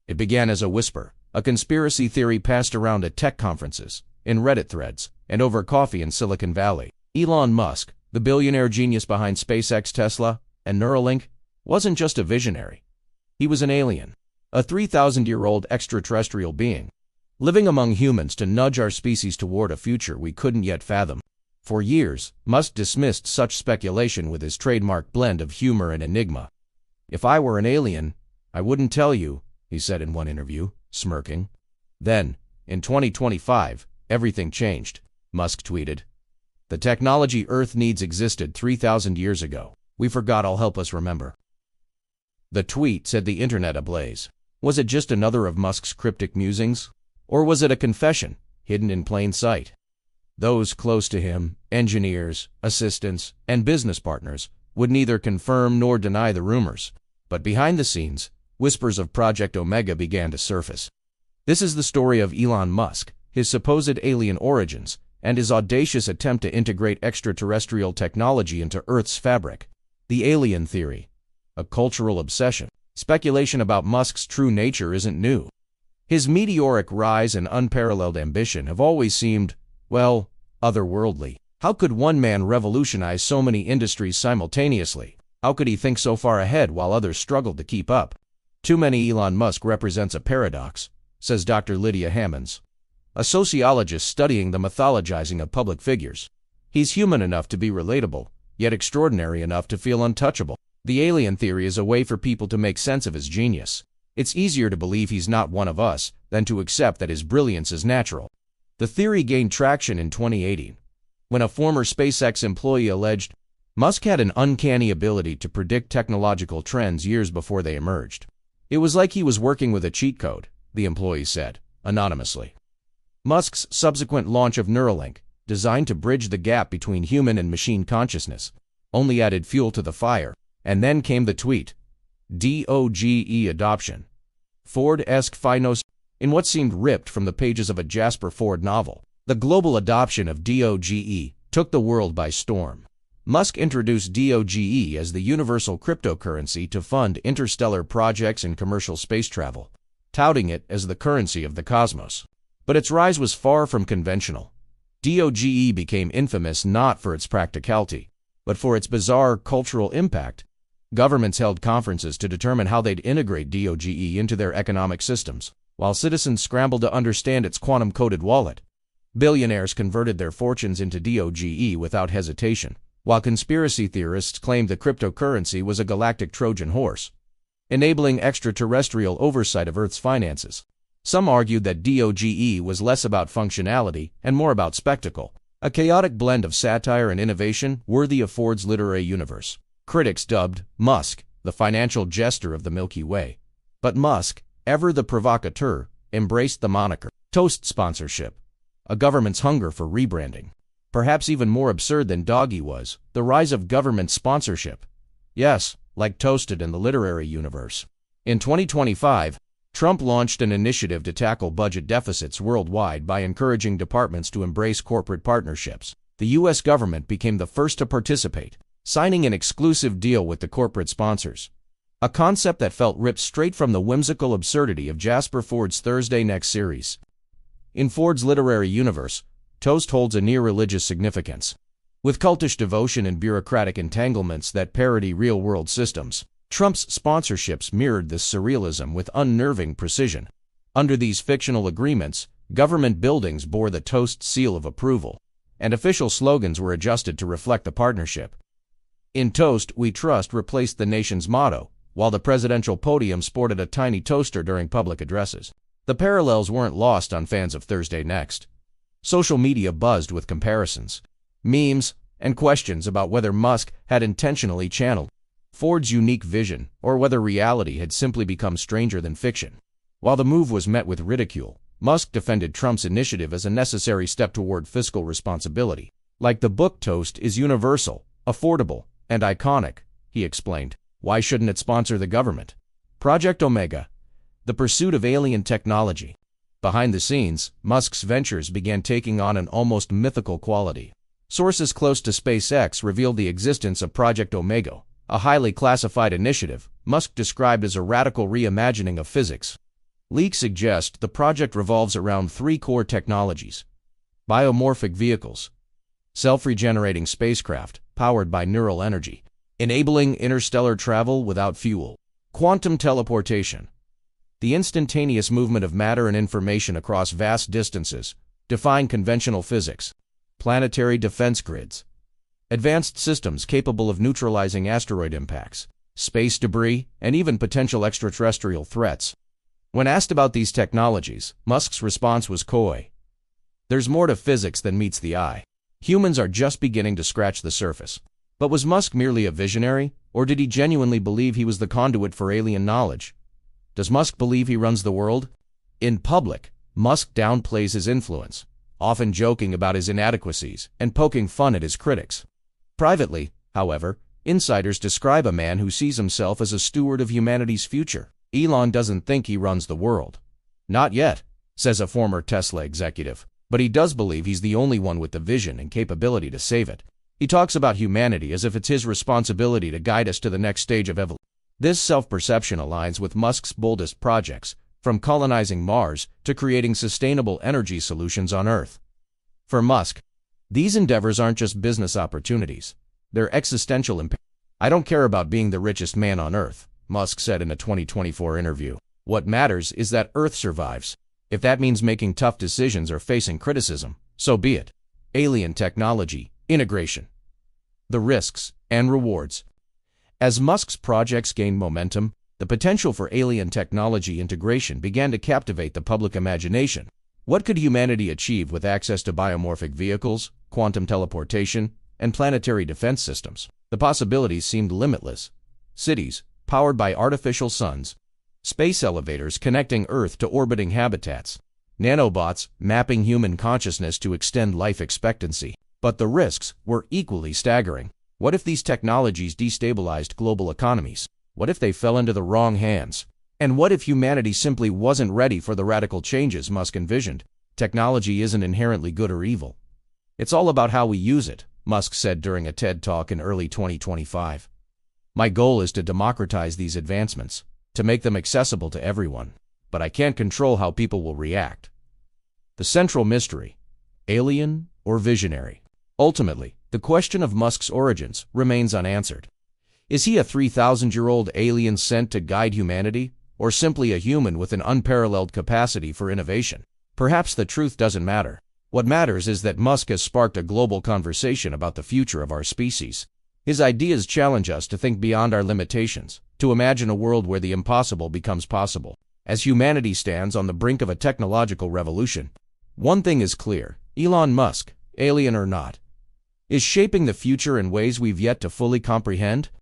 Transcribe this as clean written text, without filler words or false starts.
It began as a whisper, a conspiracy theory passed around at tech conferences, in Reddit threads, and over coffee in Silicon Valley. Elon Musk, the billionaire genius behind SpaceX, Tesla, and Neuralink, wasn't just a visionary. He was an alien, a 3,000-year-old extraterrestrial being, living among humans to nudge our species toward a future we couldn't yet fathom. For years, Musk dismissed such speculation with his trademark blend of humor and enigma. "If I were an alien, I wouldn't tell you," he said in one interview, smirking. Then, in 2025, everything changed, Musk tweeted. "The technology Earth needs existed 3,000 years ago. We forgot. I'll help us remember." The tweet set the internet ablaze. Was it just another of Musk's cryptic musings? Or was it a confession, hidden in plain sight? Those close to him, engineers, assistants, and business partners, would neither confirm nor deny the rumors. But behind the scenes, whispers of Project Omega began to surface. This is the story of Elon Musk, his supposed alien origins, and his audacious attempt to integrate extraterrestrial technology into Earth's fabric. The alien theory, a cultural obsession. Speculation about Musk's true nature isn't new. His meteoric rise and unparalleled ambition have always seemed, well, otherworldly. How could one man revolutionize so many industries simultaneously? How could he think so far ahead while others struggled to keep up? Too many. Elon Musk represents a paradox, says Dr. Lydia Hammonds, a sociologist studying the mythologizing of public figures. He's human enough to be relatable, yet extraordinary enough to feel untouchable. The alien theory is a way for people to make sense of his genius. It's easier to believe he's not one of us than to accept that his brilliance is natural. The theory gained traction in 2018, when a former SpaceX employee alleged Musk had an uncanny ability to predict technological trends years before they emerged. It was like he was working with a cheat code, the employee said, anonymously. Musk's subsequent launch of Neuralink, designed to bridge the gap between human and machine consciousness, only added fuel to the fire. And then came the tweet. DOGE adoption. Ford-esque finos. In what seemed ripped from the pages of a Jasper Ford novel, the global adoption of DOGE took the world by storm. Musk introduced DOGE as the universal cryptocurrency to fund interstellar projects and commercial space travel, touting it as the currency of the cosmos. But its rise was far from conventional. DOGE became infamous not for its practicality, but for its bizarre cultural impact. Governments held conferences to determine how they'd integrate DOGE into their economic systems, while citizens scrambled to understand its quantum-coded wallet. Billionaires converted their fortunes into DOGE without hesitation, while conspiracy theorists claimed the cryptocurrency was a galactic Trojan horse, enabling extraterrestrial oversight of Earth's finances. Some argued that DOGE was less about functionality and more about spectacle, a chaotic blend of satire and innovation worthy of Ford's literary universe. Critics dubbed Musk the financial jester of the Milky Way. But Musk, ever the provocateur, embraced the moniker Toast sponsorship, a government's hunger for rebranding. Perhaps even more absurd than Doggy was, the rise of government sponsorship. Yes, like Toasted in the literary universe. In 2025, Trump launched an initiative to tackle budget deficits worldwide by encouraging departments to embrace corporate partnerships. The U.S. government became the first to participate, signing an exclusive deal with the corporate sponsors, a concept that felt ripped straight from the whimsical absurdity of Jasper Ford's Thursday Next series. In Ford's literary universe, Toast holds a near-religious significance. With cultish devotion and bureaucratic entanglements that parody real-world systems, Trump's sponsorships mirrored this surrealism with unnerving precision. Under these fictional agreements, government buildings bore the Toast seal of approval, and official slogans were adjusted to reflect the partnership. In Toast, We Trust replaced the nation's motto, while the presidential podium sported a tiny toaster during public addresses. The parallels weren't lost on fans of Thursday Next. Social media buzzed with comparisons, memes, and questions about whether Musk had intentionally channeled Ford's unique vision or whether reality had simply become stranger than fiction. While the move was met with ridicule, Musk defended Trump's initiative as a necessary step toward fiscal responsibility. Like the book, Toast is universal, affordable, and iconic, he explained. Why shouldn't it sponsor the government? Project Omega, the pursuit of alien technology. Behind the scenes, Musk's ventures began taking on an almost mythical quality. Sources close to SpaceX revealed the existence of Project Omega, a highly classified initiative Musk described as a radical reimagining of physics. Leaks suggest the project revolves around three core technologies: biomorphic vehicles, self-regenerating spacecraft powered by neural energy, enabling interstellar travel without fuel, quantum teleportation, the instantaneous movement of matter and information across vast distances, defying conventional physics, planetary defense grids, advanced systems capable of neutralizing asteroid impacts, space debris, and even potential extraterrestrial threats. When asked about these technologies, Musk's response was coy. There's more to physics than meets the eye. Humans are just beginning to scratch the surface. But was Musk merely a visionary, or did he genuinely believe he was the conduit for alien knowledge? Does Musk believe he runs the world? In public, Musk downplays his influence, often joking about his inadequacies and poking fun at his critics. Privately, however, insiders describe a man who sees himself as a steward of humanity's future. Elon doesn't think he runs the world. Not yet, says a former Tesla executive, but he does believe he's the only one with the vision and capability to save it. He talks about humanity as if it's his responsibility to guide us to the next stage of evolution. This self-perception aligns with Musk's boldest projects, from colonizing Mars to creating sustainable energy solutions on Earth. For Musk, these endeavors aren't just business opportunities, they're existential imperatives. "I don't care about being the richest man on Earth," Musk said in a 2024 interview. "What matters is that Earth survives. If that means making tough decisions or facing criticism, so be it." Alien technology integration. The risks and rewards. As Musk's projects gained momentum, the potential for alien technology integration began to captivate the public imagination. What could humanity achieve with access to biomorphic vehicles, quantum teleportation, and planetary defense systems? The possibilities seemed limitless. Cities, powered by artificial suns, space elevators connecting Earth to orbiting habitats, nanobots mapping human consciousness to extend life expectancy. But the risks were equally staggering. What if these technologies destabilized global economies? What if they fell into the wrong hands? And what if humanity simply wasn't ready for the radical changes Musk envisioned? Technology isn't inherently good or evil. It's all about how we use it, Musk said during a TED Talk in early 2025. "My goal is to democratize these advancements, to make them accessible to everyone, but I can't control how people will react." The central mystery: alien or visionary? Ultimately, the question of Musk's origins remains unanswered. Is he a 3,000-year-old alien sent to guide humanity, or simply a human with an unparalleled capacity for innovation? Perhaps the truth doesn't matter. What matters is that Musk has sparked a global conversation about the future of our species. His ideas challenge us to think beyond our limitations, to imagine a world where the impossible becomes possible. As humanity stands on the brink of a technological revolution, one thing is clear: Elon Musk, alien or not, is shaping the future in ways we've yet to fully comprehend.